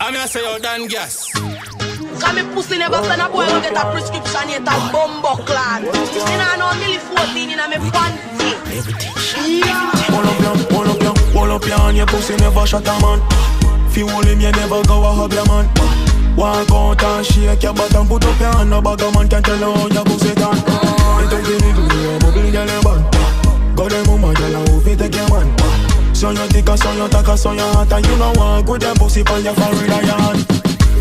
I'm gonna say, DonnGass. Cause me pussy never send a boy to get a prescription yet a bumbo clan. You know, no nearly 14 in a me panty. Hold up your hand, your pussy never shut a man. If you hold him, you never go a hug your man. Walk out and shake your butt and put up your hand. No bag a man can tell you how your pussy done. You take the nigga, you bubble girl you bad. Go them mama girl and who fi take your man. So you thick and so you tack and so you hot. And you know what, good your pussy pan your forehead and your hand.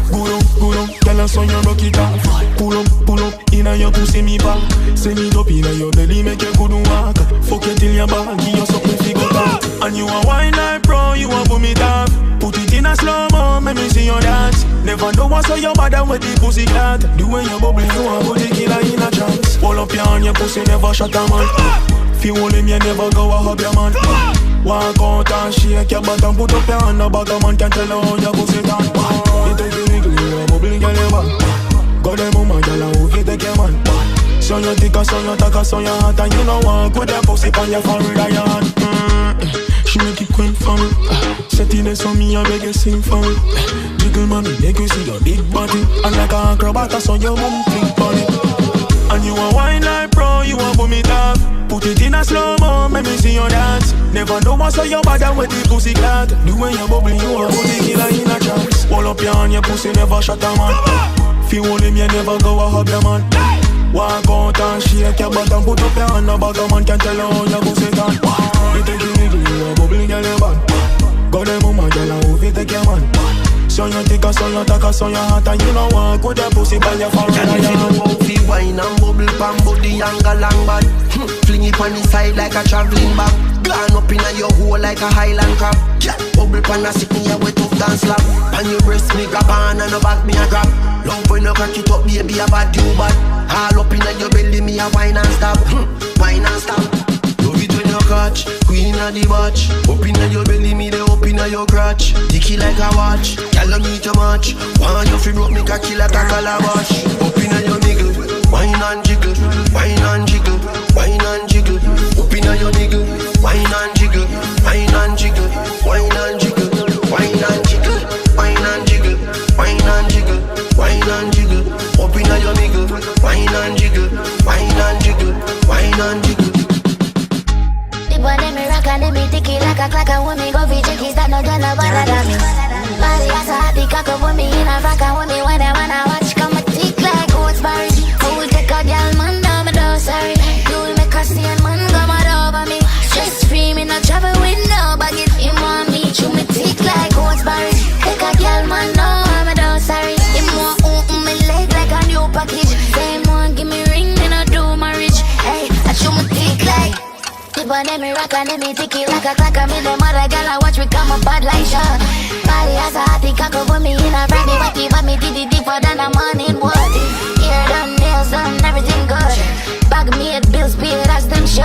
Good up, tell us on your rock it off. Pull up, inna your pussy me back. Send it up inna your belly, make you good walk. Fuck you till your back, give you something figure out. And you a wine like pro, you a boom it up. Put it in a slow-mo, make me see your dance. Never know what's so your body with the pussy glad. The way you bubble, you a put the killer in a trance. Hold up your hand, your pussy never shut a man. If you hold him, you never go a hug your man. Walk out and shake your butt and put up your hand. No bag a man can tell you how your pussy done. You take the nigga, you a bubble, girl, you bad. Go them mama, girl, and who fi take your man. So you thick and so you tack and so you hot. And you know what, good your pussy pan your forehead and your hand. She make it queen for me. Set in this on me, I beg you sing for me. Jiggle mommy, make you see your big body. And like a acrobat, so your mum flick on it. And you a wine like pro, you a boom it up. Put it in a slow-mo, make me see your dance. Never know what's so your body with the pussy glad. The way you bubble, you a put the killer in a trance. Hold up your hand, your pussy never shut a man. If you hold him, you never go a hug your man. Walk out and shake your butt and put up your hand. No bag a man can tell you how your pussy done. You take the nigga, you a bubble, girl, you bad. Go them mama, girl, and who fi take your man. So you thick and so you tack and so you hot. And you know what, good your pussy pan your forehead and your hand. Can you wine and bubble pan body and go long bad. Fling it on the side like a traveling bag. Gone up in your hole like a Highland crab. Bubble pan a sit me a wet up dance slap. And your breast me grab on and a back me a grab. Love when you crack it up baby a bad you bad. All up in your belly me a wine and stop. Wine and stop. Love it when you catch, queen of the watch. Up in your belly, me the up in your crotch. Ticky like a watch, girl you need to match. Want you fi broke me cocky like a calabash. Up in your niggle, wine and jiggle, wine and jiggle, wine and jiggle. Up in your niggle, wine and jiggle, wine and jiggle, wine and jiggle, wine and jiggle, wine and jiggle, wine and jiggle, wine and jiggle. Up in your niggle, wine and jiggle, wine and jiggle, wine and jiggle. When me rock and me ticky like a clock. And when me go for chickies that no done no better than me. Body as a hottie cock up with me in a rock. And when me when I wanna watch come a tick like oats barrage. Who will take a girl man down my door, sorry. You will make a scene man come out over me. Stress free me not travel with no baggage. You want me chew me tick like oats barrage. Take a girl man down my door, sorry. You want open me leg like a new package. Same one give me ring then I do marriage. Hey, I chew me tick like. When me rock and me ticky like a clock. I'm in the mother girl I watch me come up bad like shot. Body as a hottie cock up with me in a brand new watty. But me did it deeper than a morning wood. Hair done, nails done, everything good. Bag me at bills paid as them should.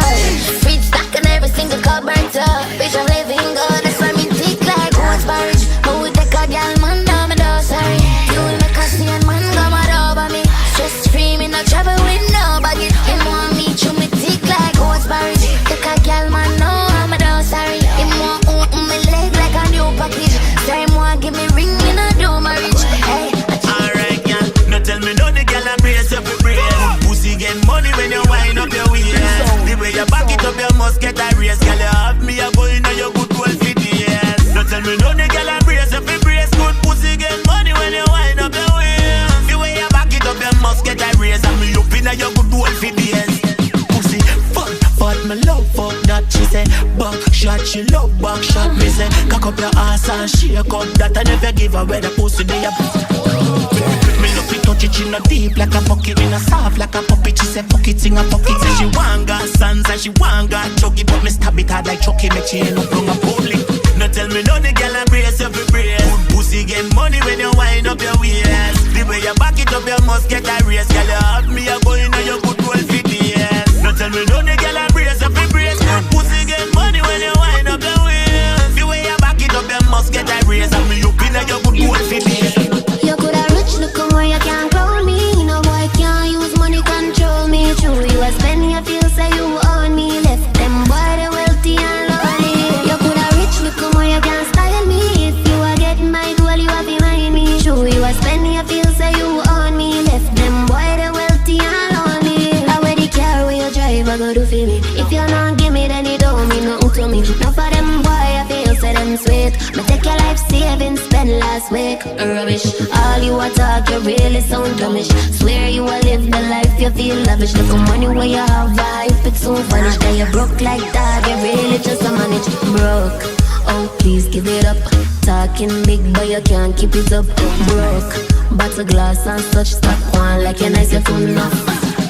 Feet stack and every single cupboard up. Bitch I'm living good, that's why me tick like oats barrage. Who would take a girl man down my door, sorry. You will make a scene man come out over me. Stress free me not travel with no baggage. Him want me chew me tick like oats barrage. Take a girl man no I'm a dog, sorry. Him want open me leg like a new package. Same one give me ring me not do marriage. Hey, alright girl, no tell me no the girl a brace up your brace. Pussy get money when you wind up your waist. The way you back it up you must get a race. Girl you have me a boy now you good 12 years. No tell me no the girl a brace up your brace. Good pussy get money when you wind up your waist. The way you back it up you must get a race. And me up in your good 12 years. Pussy but me love fuck that. She say back shot, she love back shot. Me say cock up your ass and shake up that. I never give away the pussy they a me love it touch it in a deep like a bucket. In a soft like a puppet. She say fuck it in a pocket. Say she want got sons and she want got chucky. But me stab it hard like Chucky. Make she end up on a bully. No tell me no the girl a brace up your brace. Good pussy get money when you wind up your waist. The way you back it up you must get a race. Girl you have me a boy now you good 12 years. No tell me no the girl a brace up your brace. Good pussy get money when you wind up your waist. The way you back it up you must get a race. And me up in your good 12 years. you coulda rich, look where you can't clone me. No boy can't use money control me. True, you a spend you feel say you own me. Left them boy they wealthy and lonely. You coulda rich, look where you can't style me. If you a get my goal you have in mind. it. Me take your life savings, spend last week. Rubbish, all you a talk, you really sound dumbish. Swear you a live the life you feel lavish. Look at money where you have vibe, it's so vanish. Then you broke like that, you really just a manage. Broke, oh please give it up. Talking big but you can't keep it up. Broke, bottle glass and such. Stop one like you're nice, you're full enough.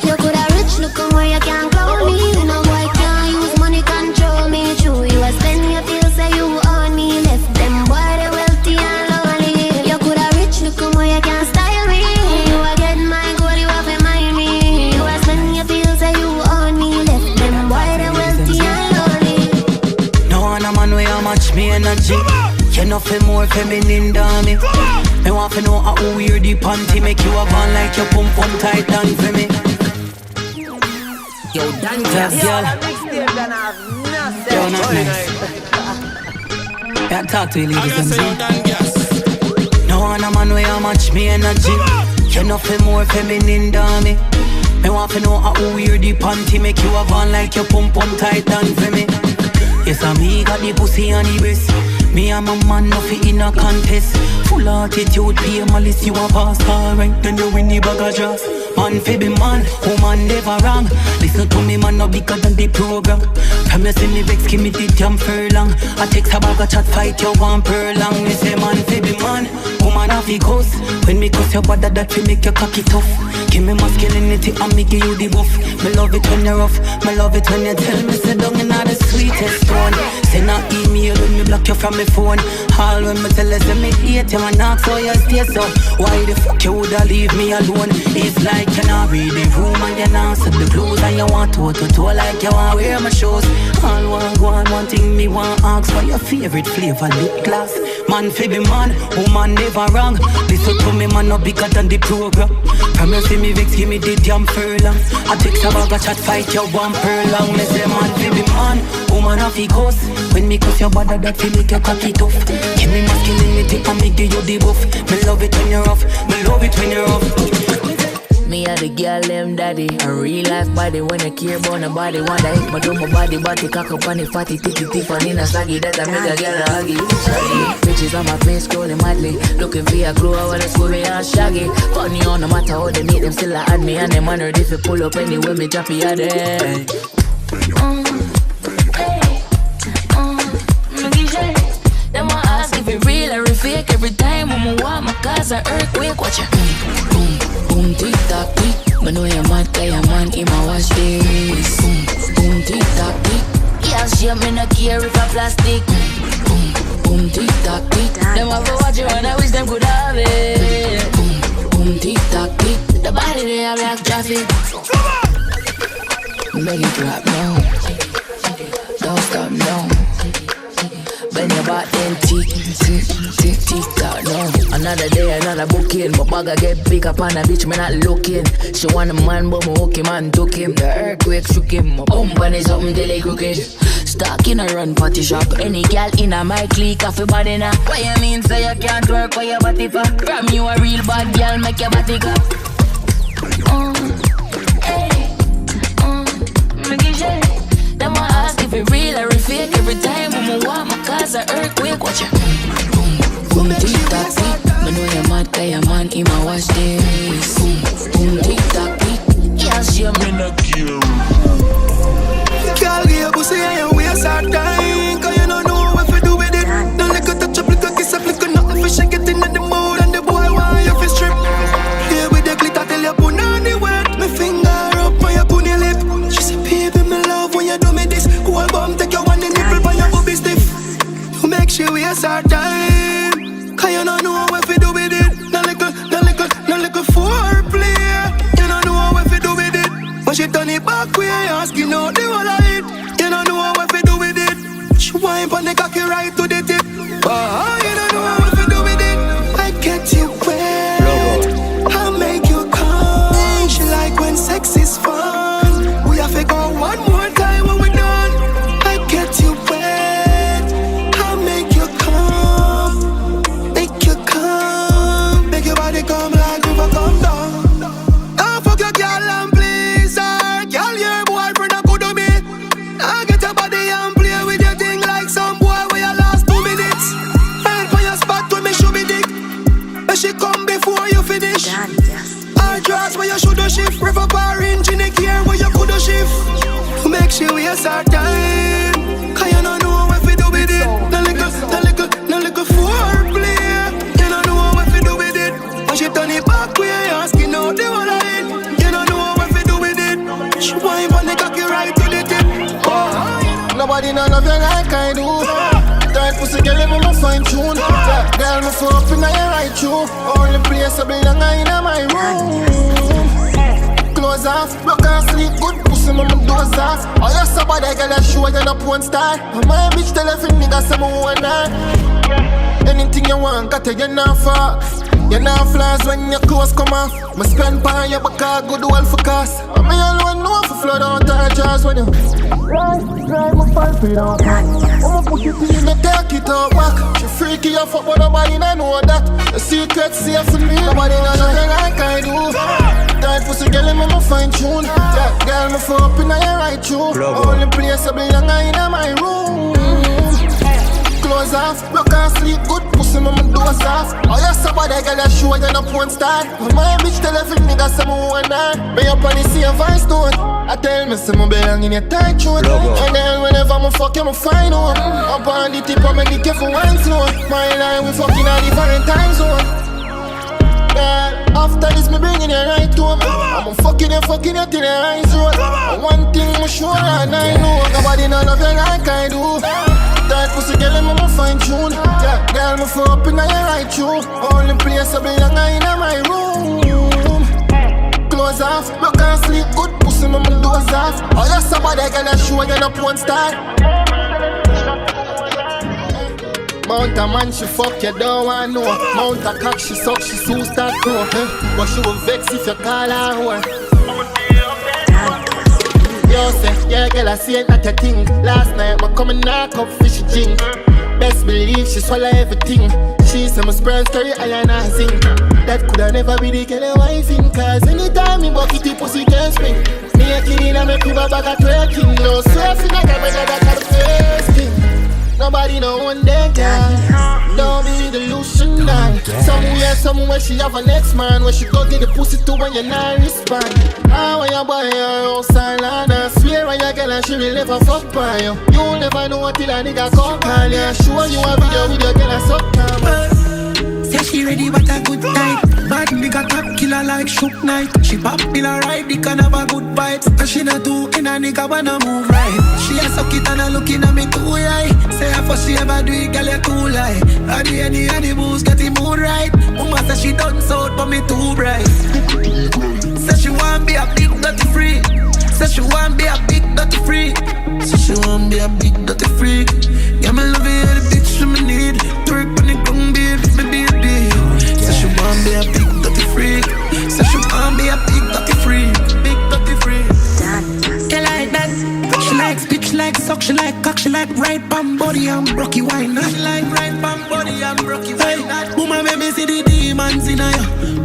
You coulda rich, look on where you can't clone me. You know boy can't use money, control me. True, you a spend your feel, say you own me. Left them boy they wealthy and lonely. You coulda rich, look on where you can't style me. You a get my goal, you have to mind me. You a spend your feel, say you own me. Left them boy they wealthy and lonely. No one a man where you match me energy. You know feel more feminine than me. Me want to know how weird the panty make you a van like your pump tight down for me. Yo, DonnGass, girl. Yo, not nice. Yeah, talk to you, ladies and gentlemen. No one a man where you match me energy. You know feel more feminine than me. Me want to know how weird the panty make you a van like your pump tight down for me. Yes, I me got the pussy and the breast. Me and my man nothing in a contest. Full attitude, pay malice, you a pass alright. Then you win the bag of jazz. Man fi be man, woman never wrong. Listen to me man, no bigger than the program. Come you see me vex, give me the damn furlong. I take a bag of chat, fight you one furlong. Me say man fi be man, woman have the cuss. When me cuss your body, that fi make your cocky tough. Give me masculinity and me give you the buff. Me love it when you're rough, me love it when you tell me say down in the sweetest one. Send an email when me block you from my phone. All when me tell you say me hate you and ask so you stay so. Why the fuck you woulda leave me alone? It's like you not read the room and you not set the clothes. And you want to like you want wear my shoes. All one thing me want ask for your favorite flavor lip gloss. Man fi be man, woman never wrong. Listen to me man no bigger than the program. Promise me vex, give me the damn furlong. I take some bag of chat, fight you one furlong. Me say man fi be man, woman have the cuss. When me cuss your body that fi make your cocky tough. Give me masculinity and me give you the buff. Me love it when you're rough, me love it when you're rough. Me a the girl them daddy. A real life body when I care about nobody. Wanda hit my do my body cock up on the fatty titty tip and in a saggy that I make a girl a huggy. Bitches on my face scrolling madly. Looking for a clue I wanna school me and shaggy. Funny on no matter how they need them still a add me. And them wonder if you pull up anywhere me drop you a day. Them want ask if it real or if fake. Every time when I walk my cause an earthquake. Watch ya. Boom, boom, tick tock, tick. Me know you're mad, cause you're man in my watch this. Boom, boom, tick tock, tick. Yeah, she me no care if I plastic. Boom, boom, tick tock, tick. Them have to watch you and I wish them could have it. Boom, boom, tick tock, tick. The body they have like traffic. Make it drop now. Don't stop now. Bend your back then tick, tick, tick, tick, tock, no. Another day, another booking. My bag I get big up on a bitch, me not looking. She want a man, but me hook him and took him. The earthquake shook him, my bum bunny something till they crooked. Stock in a run party shop. Any gal in a my clique, off your body now. What you mean, say you can't work, what your body for? From you a real bad gal, make your body go. Them want ask if it real or if fake. Every time when I walk my cause an earthquake. Watch ya. Boom, boom, tick tock, tick. Me know you're mad, cause you're man in my watch this. Boom, boom, tick tock, tick. Yeah, she me no care. Girl, give pussy and you waste our time. Cause you don't know what to do with it. Don't let her touch up, lick her kiss up, lick her nothing. Fish and get in the mood and the boy want you fi strip. Here with the glitter till you put on the wet. My finger up on your pony lip. She said, baby, me love when you do me this. Cool bum, take your one in nipple by your booby stiff. You make she waste our time. Cause you don't know what to do with it. No little foreplay. You don't know what to do with it. When she turn it back, we asking out the whole of it. You don't know what to do with it. She whine on the cocky right to the tip. Oh, you don't know what to do with it. I get you wet, I make you come. She like when sex is fun. We have to go one more time when we're done. I get you wet, I make you come. Make you come. Make your body come like river come down. I fuck your girl and please her. Girl, your boyfriend a good to me. I get your body and play with your thing like some boy where you last 2 minutes. waste our time. Cause you don't know what we do with it. No little foreplay. You don't know what we do with it. When she turn it back, we asking out the whole of it. You don't know what we do with it. She wipe on the cocky right to the tip. Nobody know love you like I do. Tight pussy girl, you mama fine tune. Girl, me full up in your right shoe. Only place I belong in my room. Close off, rock and sleep, good pussy, mama doze off. Oh, you're so bad, I got a show, you're not porn star. My bitch tell every nigga some one night. Anything you want, got it, you're not far. You're not flaws when your clothes come off. Me spend by your back, I good well for cost. And me alone know for flood out our jars when you Right, my 5 feet out. I'ma push it in, me take it out back. She freaky, you fuck, but nobody know that. The secret safe for me. Nobody know nothing like I do. Tight pussy girl, I'm a fine tune. Girl, me full up in your right shoe. Only place I belong in my room. Close off, rock and sleep, good pussy, mama doze off. Oh, you're so bad, I got a show, you're not porn star. My bitch tell every nigga some one night. Me up on the same vice note. I tell me some belong in your tight throat. And then whenever I'm fuck you, I'm fine home. Up on the tip, I'm make it for wine slow. My line, we fucking at different time zone. Yeah, after this, me bringing you right home. I'm fucking you till your eyes roll. One thing I'm sure and I know, nobody know love you like I do. Tight pussy girl, I'm a fine tune. Yeah, girl, me full up in your right shoe. Only place I belong in my room. Close off, rock and sleep, good pussy, mama doze off. Oh, you're so bad, I got a show, you're not porn star. Mount a man, she fuck, you don't want know. Mount a cock, she suck, she soon start grow. But she will vex if you call her whore. Yo say, yeah girl, I see it not a thing. Last night, I come and knock up fishy jing. Best believe she swallow everything. She say my sperm story, I and I sing. That coulda never be the girl I wife in. Cause anytime me bucket the pussy can spring. Me a kid in a me piva bag a twerking. No swerving like a brother that's the first thing. Nobody know one day, girl. Don't be delusional. Somewhere she have a next man. Where she go get the pussy to when you not respond. Ah, when you buy her house and land, I swear when you girl and she will never fuck by you. You never know until a nigga come call you. Show you a video with your girl and suck time. Say she ready but a good night. Bad nigga top killer like Shook Knight. She pop in a ride, they can have a good vibes. And she not do in a nigga wanna move right. She a suck it and a looking at me too high. Say her for she ever do it, girl you too lie. And the booze get the mood right. Mama say she done so but me too bright. Say she want be a big dirty freak. Say she want be a big dirty freak. Say she want be a big dirty freak. Yeah, me love you, the bitch she me need. Twerk on the ground, baby, baby. Say she want be a big dirty freak. Say she want be a big dirty freak. Big dirty freak. You like that? She like bitch, like suck, she like cock, she like right bam body and brocky wine. She like right bam body and brocky wine. Woman make me see the demons in her.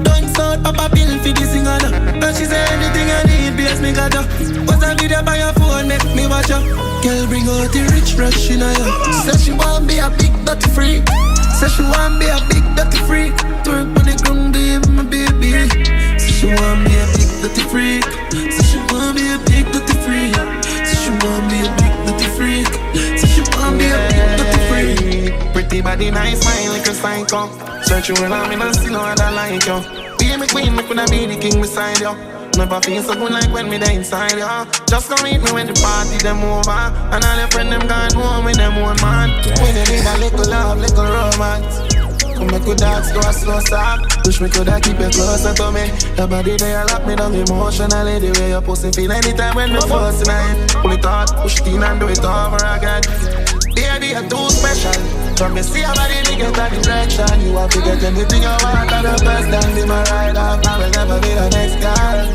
Don't sort Papa bill for the singer. But she say anything I need, bless me got her. What's a video by your phone, make me watch her. Girl bring out the rich rush in her. Say she want be a big dirty freak. Say she want be a big dirty freak. Twerk on the ground, baby, my baby. Say she want be a big dirty freak. Say she want be a big dirty freak. Say she want be a big dirty freak. Say she want be a big dirty freak. Pretty body, nice smile, like a psycho. Search you around me, and still know I don't like you. Be my queen, me coulda be the king beside you. Never feel so good like when me there inside you. Just come meet me when the party them over. And all your friends them gone home with them one man. When you need a little love, little romance. Come make you dance to a slow stop. Wish me coulda keep you closer to me. Your body there lock me down emotionally. The way your pussy feel anytime when me first night. Pull it out, push it in and do it over again. Baby, you're too special. From me see your body, me get a direction. You have to get anything you want. And the best time be my ride off. I will never be the next girl.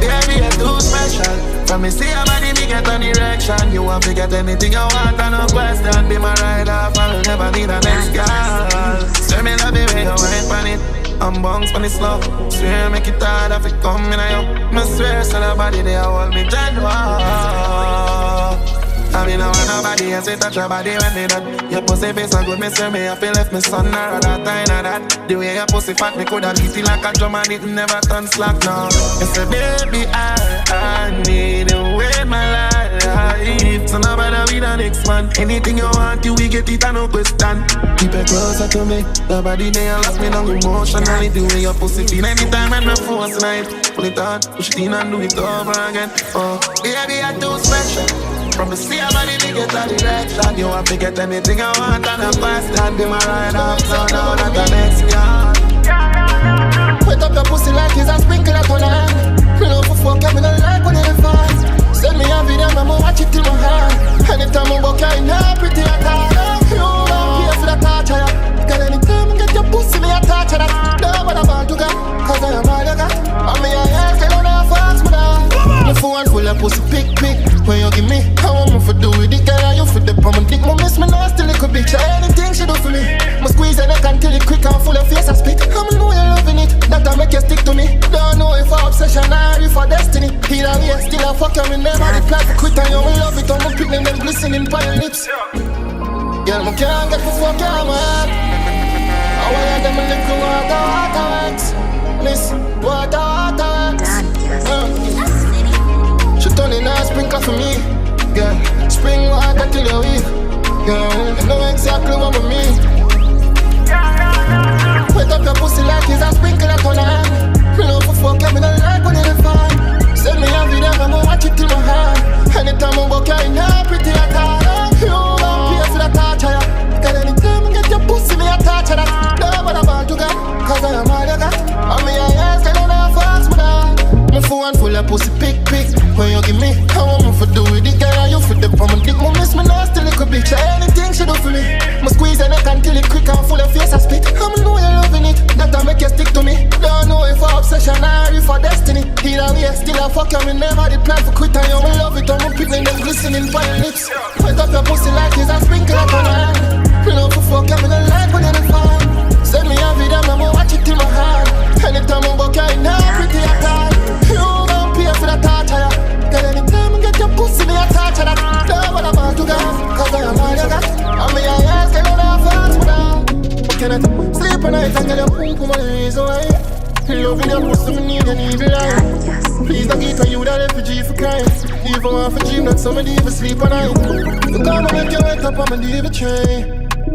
Baby, you're too special. From me see your body, me get a direction. You have to get anything you want. And no question be my ride off. I will never be the next girl. Swear me love the way you wine on it. I'm bounce on it slow. Swear make it hard if it come in a yo. Me swear so the body they hold me genuine. I mean, I want nobody else to touch your body when they done. Your pussy face so good, me say me I feel left me son or that time or that. The way your pussy fat, me coulda beat it like a drum and it never turn slack now. You say, baby, I need you with my life. life. So now bother with the next man. Anything you want, you will get it and no question. Keep it closer to me. Nobody there lock me down emotionally. The way your pussy feel anytime and my force night. Pull it out, push it in and do it over again. Oh, baby, you're too special. From the sea body to get a direction. You want to get anything I want and I'm fast. And be my ride off, so now not the next yard. Wet up your pussy like it's a sprinkler on hand. Love for fuck, I'm in a like when it's fast. Send me a video, I'ma watch it till my heart. Anytime I'm walking, I'm not pretty at all. You don't pay for the torture. Girl, anytime I get your pussy, me a torture that. Know what I'm about to go, cause I am all you got. I'm me a ass, they don't have fast, but the phone full of pussy, pick. When you give me, I want me for do with it. Girl, you for the palm and dick. My miss me nasty little bitch. Anything she do for me. My squeeze and I can kill it quick and full of face I spit. I'ma know you're loving it, that I make you stick to me. Don't know if I obsession or if I destiny. Either way, still I fuck you, me never reply for quit. And you will love it, I'm picking them glistening by your lips. Girl, I can't get for fuck you, man. I want them a little water wax. Listen, water wax. She turn in a sprinkler for me. Yeah, spring water till you're weak. Yeah, you know exactly what I mean. Wet up your pussy like it's a sprinkler on hand. Love for fuck, I'm in a like when it's fine. Send me a video, I'ma watch it till my heart. Anytime I walk, I'm not pretty at all. You don't pay for the torture. Cause anytime I get your pussy, me a torture that. Know what I'm about to go, cause I am all you got. I'm me a ass, they don't have fast, but my phone full of pussy, pick. When you give me, I want me for do with it. Girl, you for the palm and dick. My miss me nasty little bitch. Anything she do for me. My squeeze and I can kill it quick and full of face I spit. I'ma know you're loving it, that I make you stick to me. Don't know if I obsession or if I destiny. Either way, still I fuck you, me never the plan for quit. And you will love it, I'm picking them glistening by your lips. Wet up your pussy like it's a sprinkler on hand. Love for fuck you, me don't like when you're fine. Send me a video, I'ma watch it till my heart. Anytime I walk, I'm not pretty at all. You don't pay for the torture. Girl, anytime I get your pussy, me a torture that. Know what I'm about to go, cause I am all you got. I'm me a ass, they don't have fast, but I cannot sleep at night and get your poop on the reason why. Loving your pussy, me need an evil eye. Please don't give you that refugee for crime. Even one for dream, not somebody even sleep at night. You come and make you wake up, I'm a diva tray.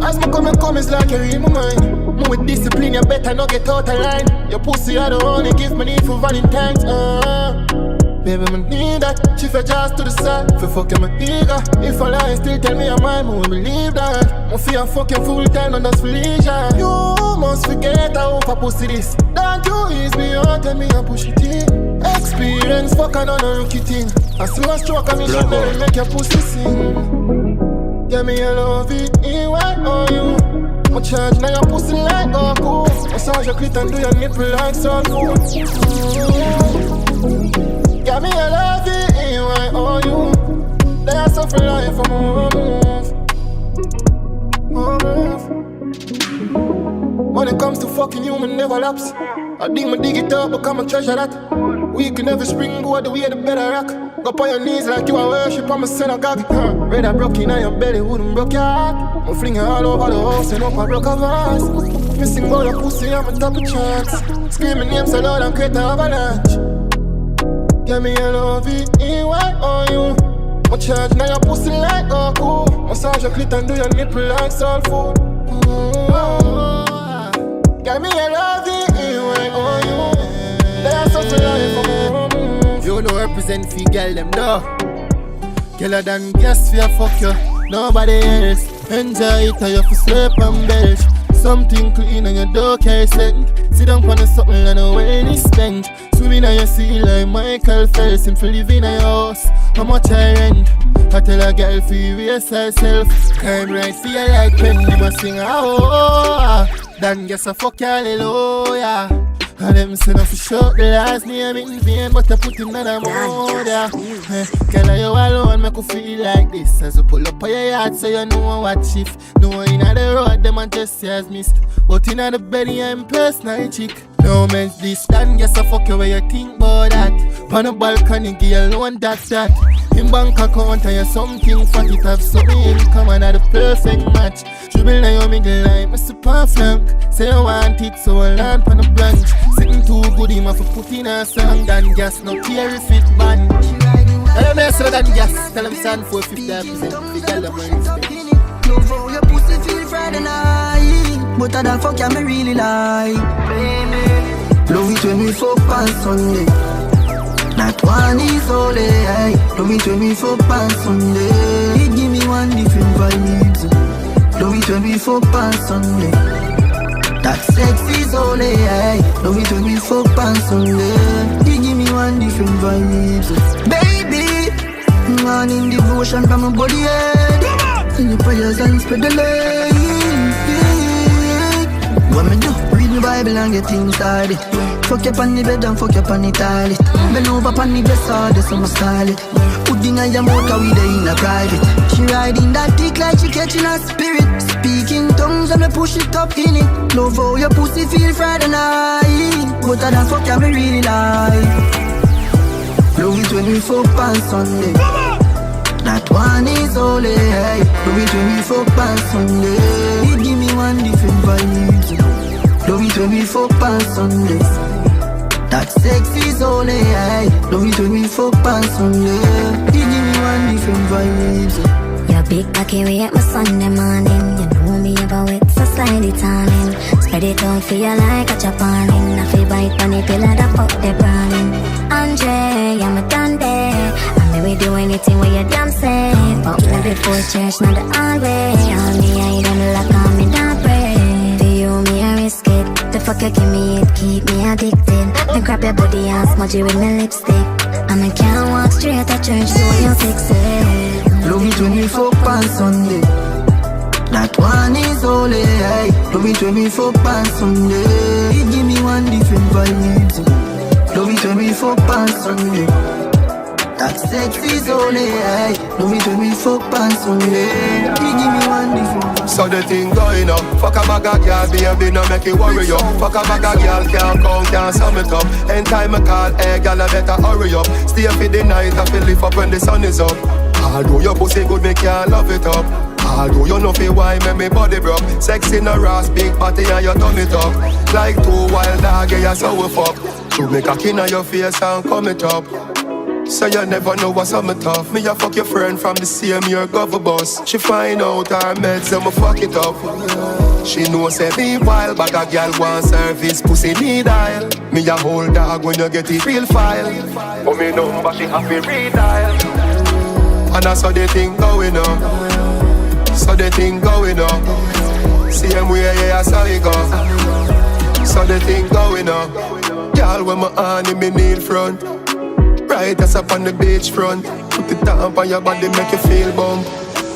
As me come, it's like you read my mind. More with discipline, you better not get out of line. Your pussy, I don't only give me need for Valentine's. Baby, me need that. Shift your jaws to the side. For fucking my ego. If I lie, still tell me your mind, I won't believe that. I feel fucking full time, and that's for leisure. You must forget how I pussy this. Don't you ease me out, tell me I push it in. Experience, fucking on a rookie thing. I see a stroke, and me should never make your pussy sing. Yeah, me I love it, EYOU. I charge now your pussy like Goku. Massage your clit and do your nipple like soul food. Yeah, me I love it, EYOU. They are suffering life from move. When it comes to fucking you, me never lapse. I dig it up, become a treasure that. We can never springboard the way the better rock. Go on your knees like you are worship on my synagogue. Bredda broke in on your belly, wouldn't broke your heart. I'm flinging all over the house and up a broke of us. Missing about your pussy, I'm a top of charts. Screaming names so loud and create an avalanche. Get me a love it, EYOU. I charge now your pussy like Goku. Massage your clit and do your nipple like soul food. Get me a love it, EYOU. They are so life for me. You know represent fi girl them no. Girl DonnGass fi fuck you, nobody else. Enjoy it or you fi sleep and belch. Something clean and your door carry scent. Sit down on something and know when it's spent. Swimming on your sea like Michael Phelps. Him fi live in a house, how much I rent? I tell a girl fi raise herself. Crime right fi you like pen. He must sing DonnGass a fuck you hallelujah. And them say no for sure the last name in vain, but I put him in a mode, yeah. Girl, you alone make you feel like this. As you pull up on your yard, so you know what shift. No in the road, them and just as missed. But in the bed, I'm personal chick. No meant this, DonnGass a fuck you where you think about that. On the balcony, give you alone that. In bank account, and you something fat, it have something income and the perfect match. Dribble now you middle line, Mr. Perfect. Say you want it, so I land on the branch. Sitting too good, him have to put in a song. DonnGass no care if it ban. I'm messing with DonnGass. Tell them stand for 50%. Big girl, Love how your pussy feel Friday night, but I don't fuck you, me really like. Love it when we fuck on Sunday. That one is holy. Love it when we fuck on Sunday. It give me one different vibes. Love it when we fuck on Sunday. That sex is holy. Love it when we fuck on Sunday. It give me one different vibes. Baby, morning devotion from my body head. Sing your prayers and spread the light. What me do? Read the Bible and get things started. Fuck you on the bed and fuck you on the toilet. Bend over on the dresser, that's how I style it. Put in your mouth and we there in a private. She riding that dick like she catching a spirit. Speaking tongues and me push it up in it. Love how your pussy feel Friday night, but I don't fuck you, me really like. Love it when we fuck on Sunday. That one is holy. Love it when we fuck on Sunday. It give me one different vibes. Love it when we fuck on Sunday. That sex is holy. Love it when we fuck on Sunday. It give me one different vibes. Your big cocky way at my Sunday morning. You know me about it, so slide it on in. Spread it out for you like a Japanin. I feel bite on the pillar that fuck the browning. Andre, I'm a done there. We do anything where you damn say. But me before church, not the hallway. All me, I don't lock on me, don't pray. For you, me, I risk it. The fuck you give me it, keep me addicted. Then grab your body and smudge it with my lipstick. And I can't walk straight to church, so you fix it. Love it when we fuck on Sunday. That one is holy. Love it when we fuck on Sunday. It give me one different vibes. Love it when we fuck on Sunday. That sex is holy. Love it when we fuck on Sunday. He give me one different. So the thing going up. Fuck a bag of girl, baby, no make it worry up. Fuck a bag of girl, can't count, can't sum it up. Anytime I call, hey, girl, I better hurry up. Stay for the night, I feel lift up when the sun is up. Although your pussy good, me can't love it up. Although you know feel why make me body broke. Sex in a ass, big party and you turn it up. Like two wild dogs, yeah, so we fuck. Should me cock in your face and come it up. So you never know what's on me tough. Me a fuck your friend from the same year cover bus. She find out her meds and me fuck it up. She knows say me wild, but a girl want service, pussy need aisle. Me a whole dog when you get it real file. For me number she have to redial. And that's how the thing going up. So the thing going up. Same way, yeah, so it go. So the thing going up. Girl when my hand in me knee front. Right as up on the beach front. Put it down on your body, make you feel bump.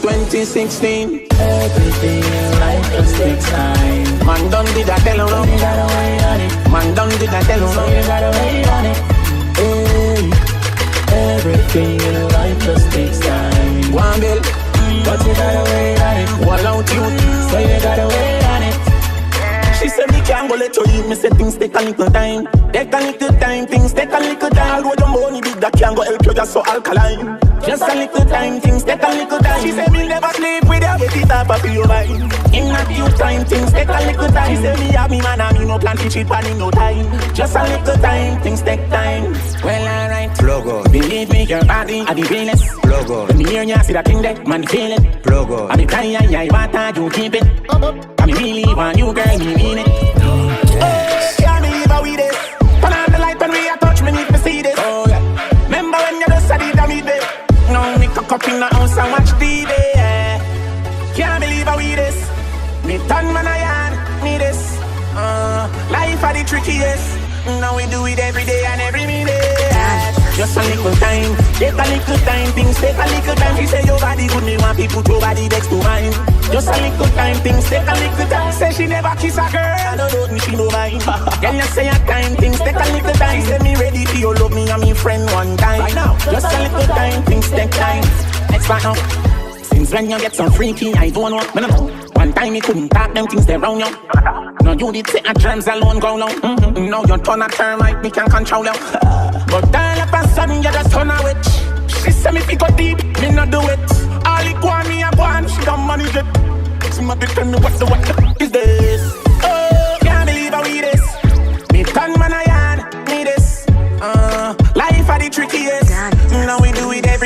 2016, everything in life just takes time. Man done did I tell you, you gotta wait on it. Man done did I tell you, so you gotta wait on it. Hey, everything in life just takes time. One bill, but you gotta wait on it. One out you, so you gotta wait on it. She said me can't go let you eat. Me say things take a little time. Take a little time, things take a little time. Although the money big that can't go help you, just so alkaline. Just a little time, things take a little time. She said me never sleep with her, get it up of your mind. In a few time, things take a little time. She said me have me man and me no plan to cheat pan in no time. Just a little time, things take time. Well alright, plug out. Believe me, your body, I be realest. Plug out. When me hear ya, see that thing there, man feel it. Plug out. I be crying, I want you keep it. I me really want you, girl, me mean it. Oh, can't believe how we this. Turn on the light when we a touch, me need to see this. Oh yeah. Remember when you just said it, I mean this. Now me cock up in the house and watch TV. Yeah. Can't believe how we this. Me turn man a yarn, me this. Life are the trickiest. Now we do it every day and every minute. Just a little time, take a little time. Things take a little time. She say your body good, me want people your body next to mine. Just a little time, things take a little time. Say she never kiss a girl, I don't know me, she no mind. Can you say a time, things take a little time. She say me ready for you, love me and me friend one time. Right now, just a little time, things take time. Next part now. Since when you get some freaky, I don't know. One time you couldn't talk them things they round you. No, you did say a germs alone go long. Now you turn a termite, me can control you. But all of a sudden you just turn a witch. She say me fi go deep, me not do it. All it go on me a go on, she don't manage it. Somebody tell me what the is this? Oh, can't believe how we this. Me turn man a yarn, me this. Life are the trickiest. Now we do it every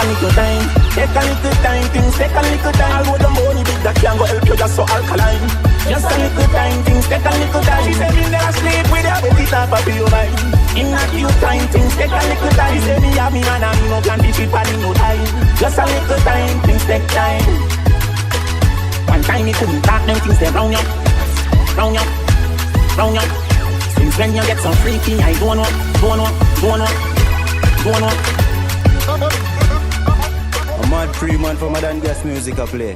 little time. Take a little time, things take a little time. Although the money big that can go help you, just so alkaline. Just a little time, things take a little time. She said me never sleep with her, but it's not for your mind. In a few time, things take a little time. She said me have me and me no can teach it for no time. Just a little time, things take time. One time you couldn't talk, them things they round you, round you, round you. Since when you get so freaky, I don't know, don't know, don't know, don't know. A mad pre-man for my DonnGass music I play.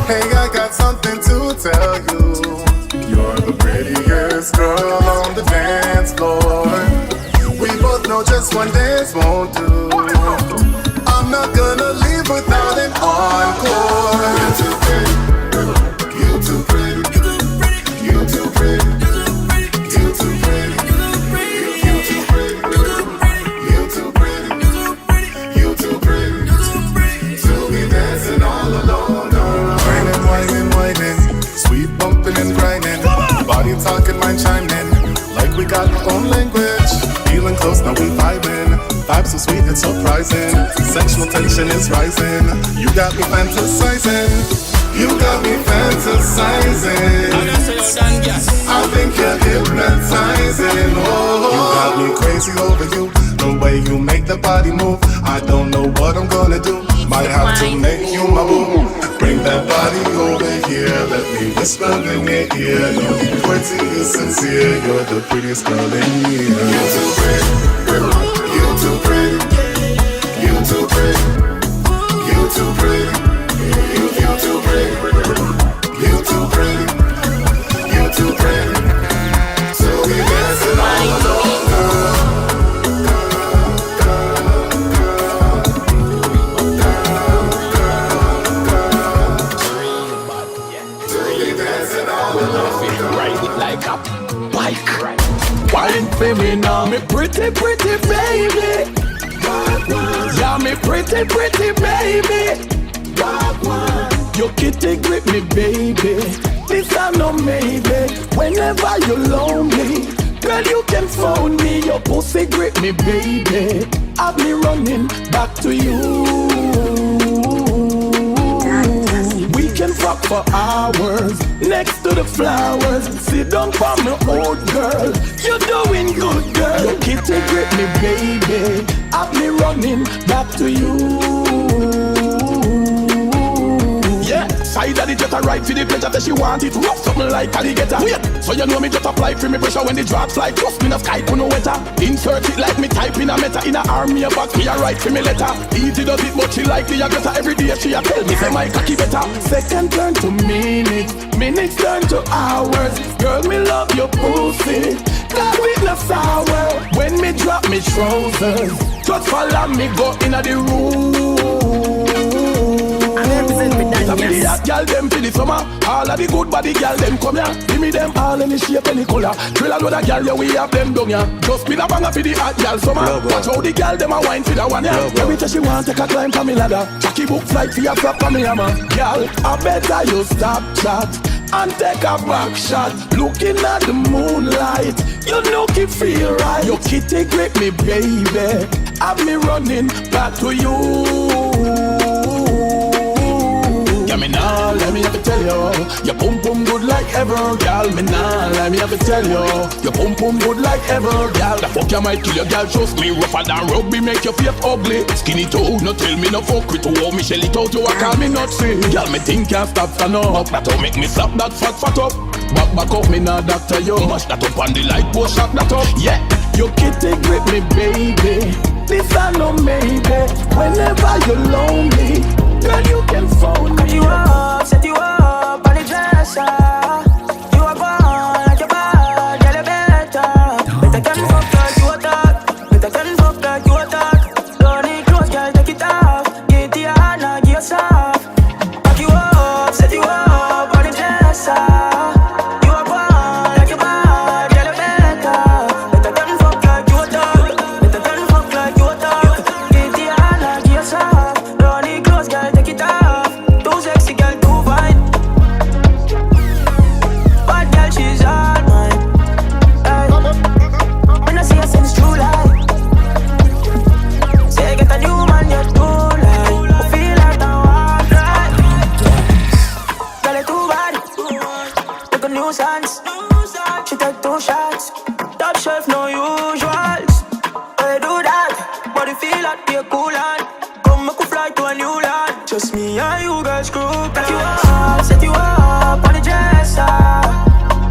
Hey, I got something to tell you. You're the prettiest girl on the dance floor. We both know just one dance won't do. I'm not gonna leave without an encore. You're too pretty. You're too pretty. You're too pretty. You're too pretty. You're too pretty. You're too pretty. To be dancing all alone. Whining, whining, whining. Sweet bumping and grinding. Body talking, mind chiming. Like we got our own language. Feeling close, now we vibing. Vibes so sweet, it's surprising. Sexual tension is rising. You got me fantasizing. You got me fantasizing. I think you're hypnotizing. Oh, you got me crazy over you. The way you make the body move. I don't know what I'm gonna do. Might have to make you my boo. Bring that body over here. Let me whisper in your ear. You're pretty, you're sincere. You're the prettiest girl in here. You're too pretty. You're too pretty. You're too pretty. You're too pretty. You're too pretty. You're too pretty. You're too pretty. So we dancing all alone, girl. Wine for me now, me pretty, pretty baby. Yeah, me pretty, pretty baby. Your kitty grip me, baby. This I know maybe. Whenever you're lonely, girl, you can phone me. Your pussy grip me, baby. I'll be running back to you. We can fuck for hours next to the flowers. Sit down for me, old girl. You're doing good, girl. Your kitty grip me, baby. I'll be running back to you. Yeah, side of the jet, I ride for the pleasure that she want it. Rough something like alligator. Wait, so you know me just apply for me pressure when the drops like trust me, no sky to no wetter. Insert it like me type in a meta. In a army a box, me a write for me letter. Easy does it, but she likely a gutter. Every day she a tell me say my cocky better. Second turn to minutes, minutes turn to hours. Girl, me love your pussy. God with no sour. When me drop me trousers, just follow me go inna the room. Tell me the hot girl them for the summer. All of the good body girl them come here. Give me them all any shape, any color. Drill a load of girl, yeah, we have them down here. Just spin a banger for the hot girl summer. Watch how the girl them a wine for the one here. Every time she want take a climb for me ladder. Jackie book flight for your flap for me hammer. Girl, I better you stop chat and take a back shot. Looking at the moonlight, you look it feel right. Your kitty grip me, baby. Have me running back to you. Yeah, me nah, let me have to tell you, your pum pum good like ever, girl. Me nah, let me have to tell you, your pum pum good like ever, girl. The fuck you might kill your girl, trust me. Rougher than rugby, make your face ugly. Skinny too, no tell me no fuck with you. Me shell it out, you a call me not see. Girl, me think can't stop stand up. That don't make me slap that fat up. Back up, me nah doctor you. Mash that up on the light, push shot that up. Yeah, your kitty grip me, baby. This I know maybe. Whenever you're lonely, girl, you can phone me. Set you up on the dresser. You are born like your bad, girl, you better. Better can fuck like you attack. Better can fuck like you attack. Don't need clothes, girl, take it off. Get the hard, now get soft. Pack you up, set you up on the dresser. You are born like your bad, girl, you better. Better can fuck like you attack. Better can fuck like you attack. Get the hard, now get soft. rich crew. Pack you up, set you up on the dresser.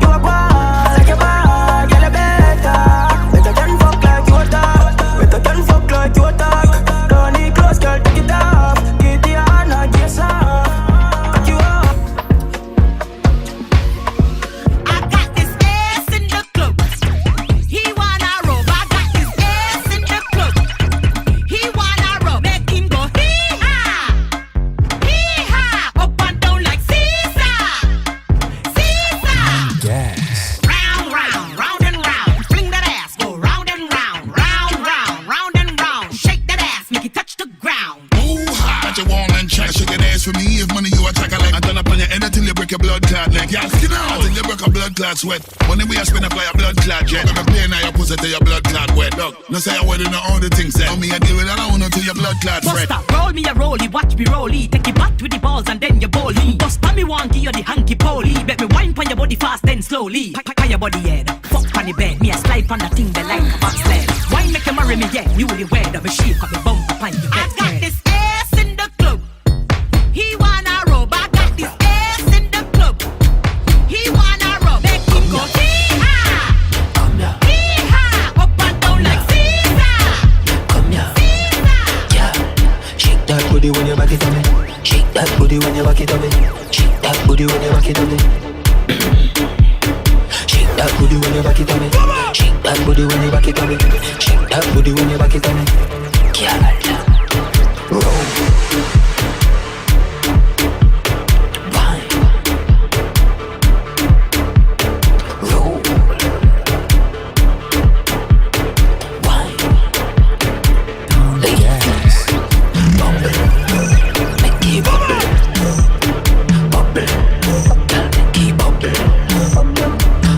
You are gone like your bad, girl, you better. Better than fuck like you a talk. Better than fuck like you a talk. Don't need clothes, girl, take it off. Get the honor, get some. Pack you up. I got this ass in the club. He wanna rub. I got this ass in the club. He wanna rub. Make him go hee-ha, hee-ha, up and down like Caesar, Caesar. Gas. Round, round, round and round. Fling that ass, go round and round, round, round, round and round. Shake that ass, make it touch the ground. Ooh, ha. Got your wall and chat. Shake an ass for me. If money you attack, I like. I turn up on your head until you break your blood clot leg. Yeah, skin out until you break a blood clot sweat. Money we a spin up like a blood clot jet. When I play now, your pussy till your blood clot wet. Look, no say I wouldn't know all the things that. Me I deal with that, I don't know till your blood clot fret. Buster, roll me a rollie, watch me rollie. Take it back with the balls and then you bowl me. Buster, me want give you the hanky poly. Bet me wine pon your body fast then slowly. Pon your body head, fuck pon the bed. Me a slide pon the thing that like a bobsled. Wine make you marry me, yeah, newly wed. Of a sheep, got me bump upon your bed. I got this ass in the club. He wanna rub. I got this ass in the club. He wanna rub. Make him go hee-ha, hee-ha, up and down like Caesar. Come here, Caesar. yeah. Shake that booty when you back it on me. Shake that booty when you back it on me. Shake that booty when you back it on me. Shake that booty when you back it on me. Shake that booty when you back it on me. Shake that booty when you back it on me. Girl, roll. Wine. Roll. Wine. Ladies. Bubble. Make it bubble. Bubble. Girl, make it bubble.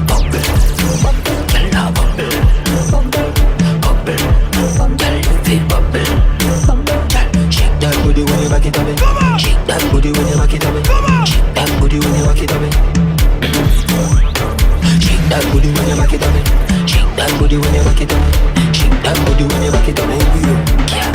Bubble. Girl, now bubble. Bubble. Girl, if it bubble. Girl, shake that booty when you back it on me. Shake that booty when you back it on me. Shake that booty when you back it on me. Shake that booty when you back it on me. Shake that booty when you back it on me. Shake that booty when you back it on me. Yeah.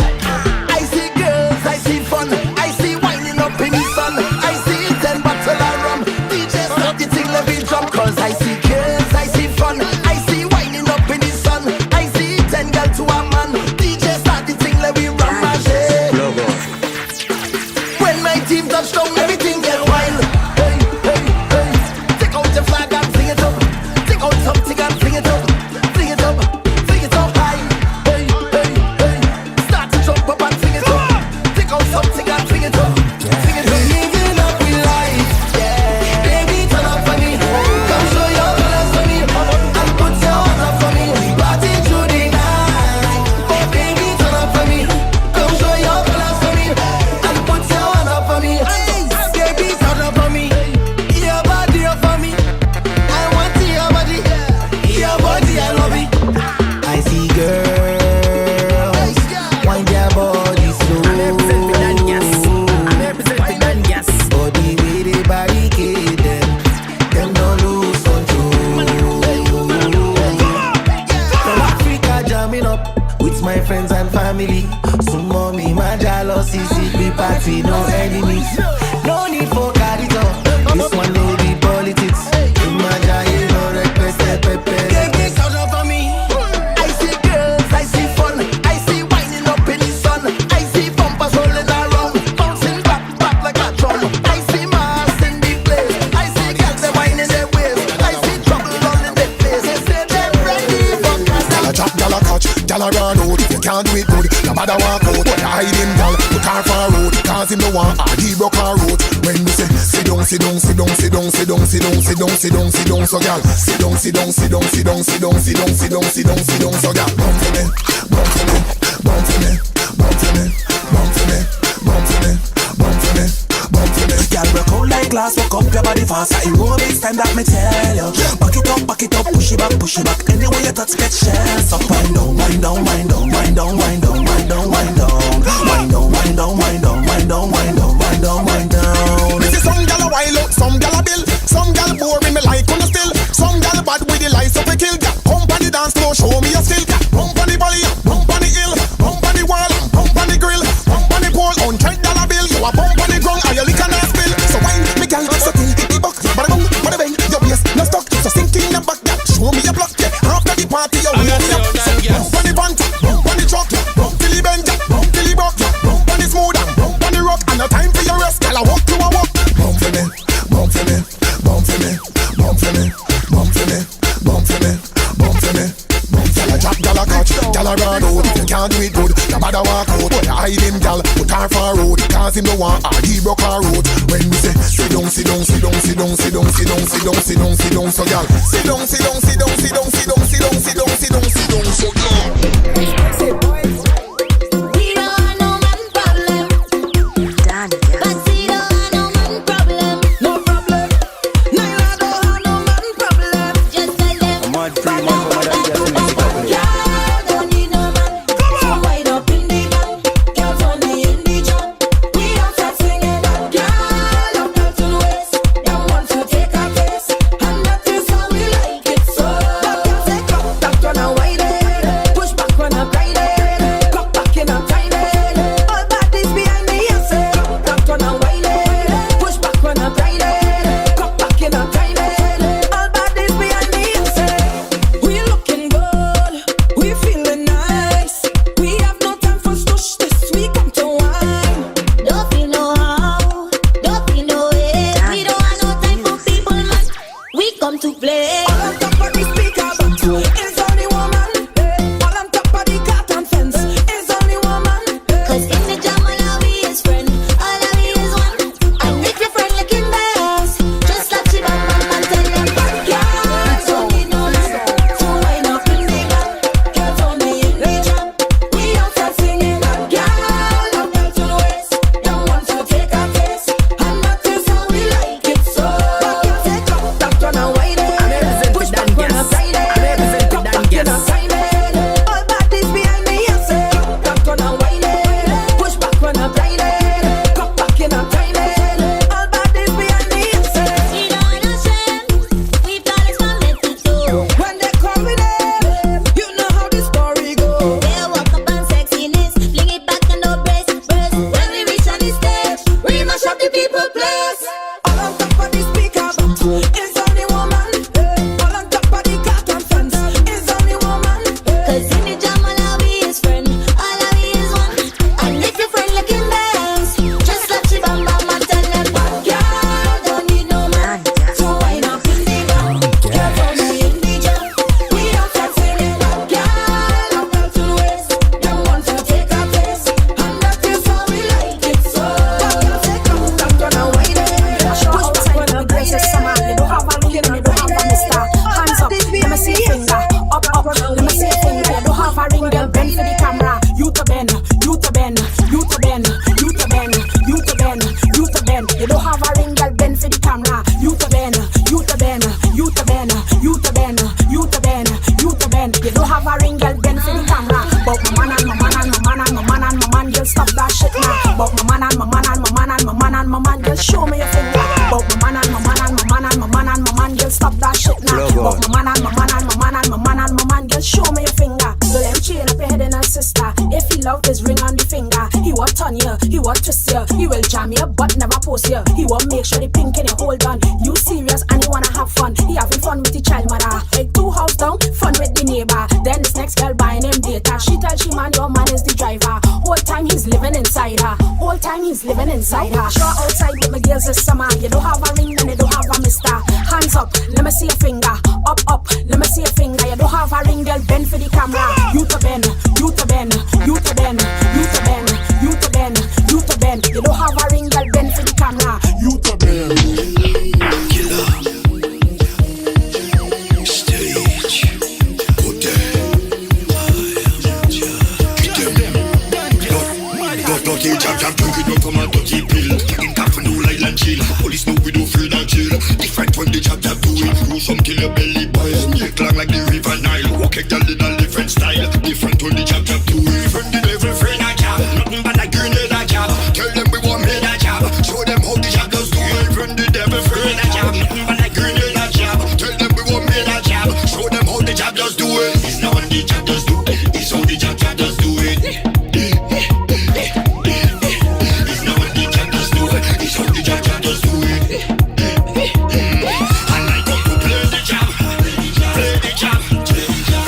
I see girls, I see fun, I see winding up in the sun, I see 10 bottle of rum, DJ stop the thing, let me drum. Cause I see girls, I see fun, I see winding up in the sun, I see 10 girls to a man, DJ start the thing, let me run my shit. When my team touch down, everything get wild. Hey, hey, hey, take out your flag and fling it up, take out something and fling it up, fling it up, fling it up high. Hey, hey, hey, start to jump up and fling it up, take out something and fling it up, fling it up. Living up with life, yeah. Baby, turn up for me, come show your colors for me, and put your hands up for me. We party through the night. Oh, baby, turn up for me, come show your colors for me, and put your hands up for me. Baby, turn up for me, your body up for me. I want your body, I love it. I see girls, wind their body slow. I'm representing DonnGass. Body with the barricade them don't lose control. From Africa jamming up with my friends and family. Some mommy, my jealousy, secret party, no enemies. No need for carry on. This one no be politics. Imagine no request, pepe. Baby, turn up for me. I see girls, I see fun, I see winding up in the sun, I see bumpers rolling around, bouncing back like a drum. I see mass in the place, I see girls they winding their waist, I see trouble all in their face. They say they're ready for Gyal a chat, gyal a catch, gyal a run out. If you can't do it good, no matter walk out. But I hide him, gyal, put car for a road. Cause him no want, he broke our road. When we say, sit down, sit down, sit down, sit down, sit down, sit down, sit down, sit down, sit down, so gyal, sit down, sit down, sit down, sit down, sit down, sit down, sit down, sit down, sit down, so gyal, bump for me, bump for me, bump for me, bump for me, bump for me, bump for me, bump for me, bump for me. Gyal broke out like glass, walk up your body fast. Aerobics time that me tell you. Back it up, push it back, push it back. Anyway you touch get shells up. Wind down, wind down, wind down, wind down, wind down, wind down, wind down, wind down, wind down, wind down, wind down, wind down, wind down, wind down. Me see some gyal a wild out, some gyal a bill, some gyal boring me like on the still, some gyal bad with the lights up a kill. Gyal pump on the dance floor, show me your skill. Gyal pump on the body, pump on the hill, pump on the wall, pump on the grill, pump on the pole. $100 bill, you a pump on the ground, and you lick and a spill. watch. Gal a run out, if you can't do it good, the bad a walk out. Boy, hide him, gal, put her for road. Cause him no want her, he broke her road. When we say, sit down, sit down, sit down, sit down, sit down, sit down, sit down, sit down, sit down, so gal, sit down, sit down, sit down, sit down, sit down, sit down, sit down, sit down, sit down, so gal.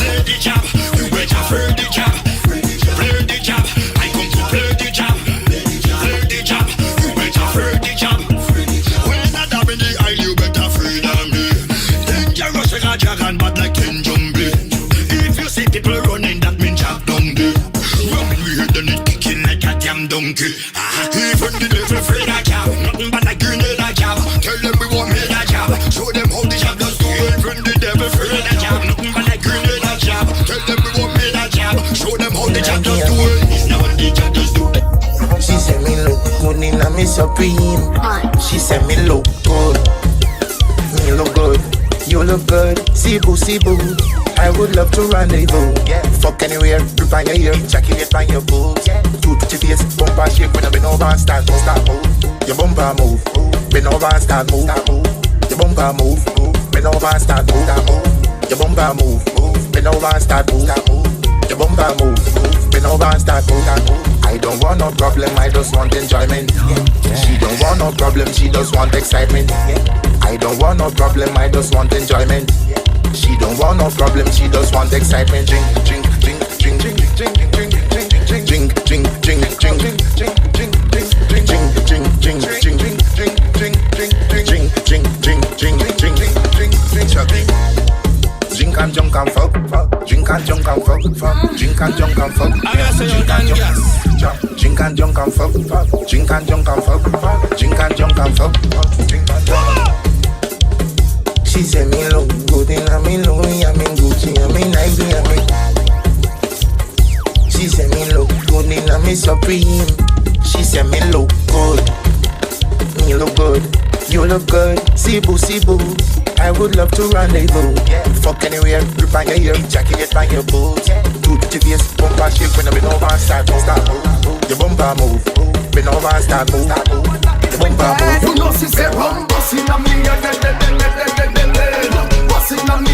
Play the jab, we wait for the monkey. Even the devil afraid of cow. Nothing but a grenade a job. Tell them we want made a job. Show them how the job does do. Even the devil afraid of job. Nothing but a grenade a job. Tell them we want made a job. Show them how the job does do. It's not what the job does do. She said me look good in a me supreme. She said me look good. Me look good. You look good. See boo, see boo. I would love to rendezvous. Yeah. Fuck anywhere, grip on your ear, ejaculate on your boobs. Yeah. You touch your face, bumper shake when I bend over and start move. Your bumper move, bend over and start move. Your bumper move, bend over and start move. Your bumper move, bend over and start move. Your bumper move, bend over and start move. I don't want no problem, I just want enjoyment. She don't want no problem, she just want excitement. I don't want no problem, I just want enjoyment. She don't want no problem, she just want excitement. Drink, drink, drink, drink, drink, drink, drink, drink, drink, drink, drink, drink, drink, drink, drink, drink, drink and junk and fuck, drink and junk and fuck, drink and junk and fuck. Drink and junk and fuck, drink and junk and fuck, drink and junk and fuck. She said me look good in a me Louis, I'm in Gucci, I'm in Nike, I'm in. She said me look good in a me Supreme. She said me look good. Me look good, you look good. See boo, I would love to rendezvous. Yeah. Fuck anywhere, grip on your ear, ejaculate on your boobs. Yeah. Do to your face, bumper shake when I bend over and start move. Your bumper move, bend over and start move. Your bumper move. You know she say rum bussin' on me, bussin' on me, rum bussin' on me, bussin' on me.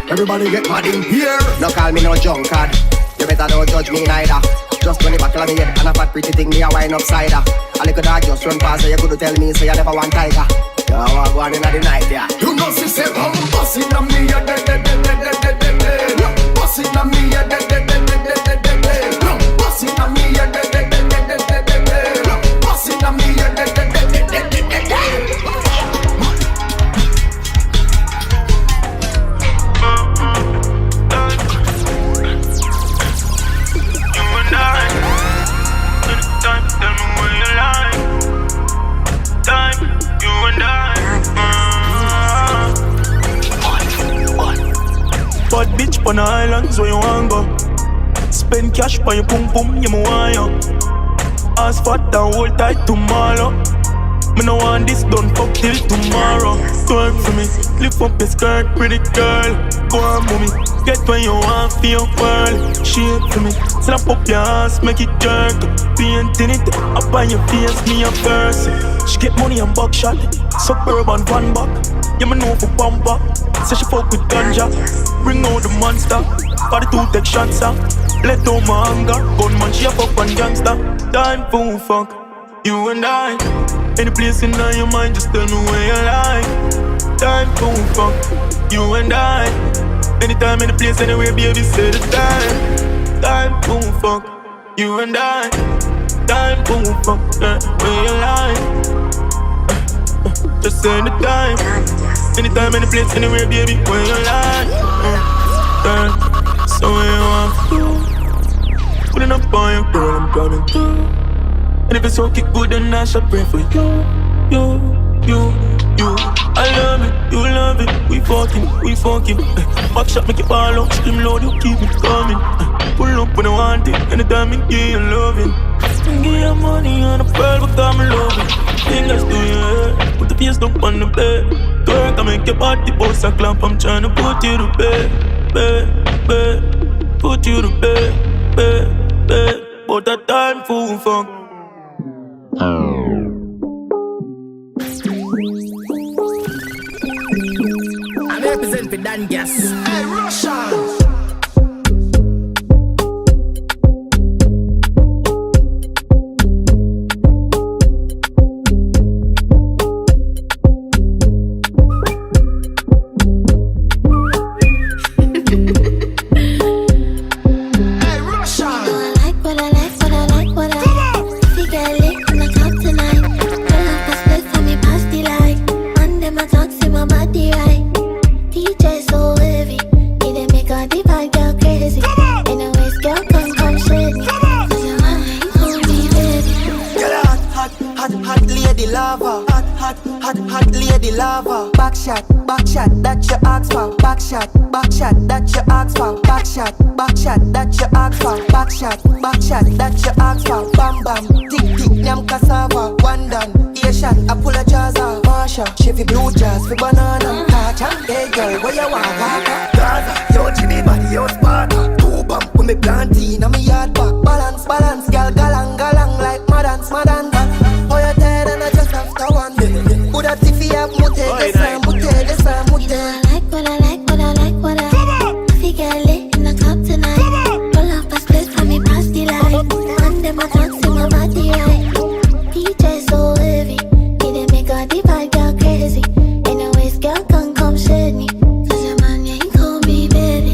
Everybody get mad in here. No call me no drunkard. You better don't judge me neither. Just turn it back on me head and a fat pretty thing me a wine upside her. A little dog just run past so you could tell me so you never want tiger. You are going in the night, yeah. You know she say rum bussin' on me, yeah, bussin' on me, yeah, rum bussin' on me, yeah, bussin' on me, yeah. Bad bitch on the islands where you want go. Spend cash on your pum pum, you me want you. Ass fat and hold tight tomorrow. Me no want this done fuck till tomorrow. Twerk for me, lift up your skirt, pretty girl. Go on mommy, get when you want for your world. Shape for me, slap up your ass, make it jerk. Painting it up on your face, me a person. She get money and buckshot, suburban van back. You me know for bumper. Say she fuck with ganja, bring out the monster. For the two take shots up, let down my anger. Gunman she a fuck on gangster. Time for fuck, you and I. Any place in your mind, just tell me where you like. Time for fuck, you and I. Anytime, any place, anywhere, baby, say the time. Time for fuck, you and I. Time for fuck, where you like. Just say the time. Anytime, any place, anywhere, baby, where you like. So where you want to go? Putting up on your girl, I'm coming through. And if it's okay good, then I shall pray for you. I love it, you love it. We fucking. Back shot make it fall out, scream loud, you keep it coming. Pull up when I want it, anytime I give you loving. Give you money on the pearl, but I'm loving. Fingers to your head, put the face up on the bed. Twerk, I make your body bounce and clap. I'm tryna put you to bed. Put you to bed. But that time for fuck. I represent for DonnGass. Hey, Russian. hot lady lava. Back shot, that you ask for. Back shot, that you ask for. Back shot, that you ask for. Back shot, that you ask for. Bam bam, tick nyam cassava. One done, Asian, I pull a jazza. Marsha, Chevy blue jazz for banana. Catch hey girl, where you want water? Gaza, yo Jimmy body, yo Sparta. Two bump with me plantain, and me yard back. Balance, girl, galang like madans. Oh you dead and I just after one day. Would have if you have mute, the same mute. I feel get lit in the club tonight. Pull up a split for me past the light. And them a talk in my body right. DJ so heavy, he dey make all the vibe go crazy. Anyways, girl can come shade me, 'cause your man ain't call me baby.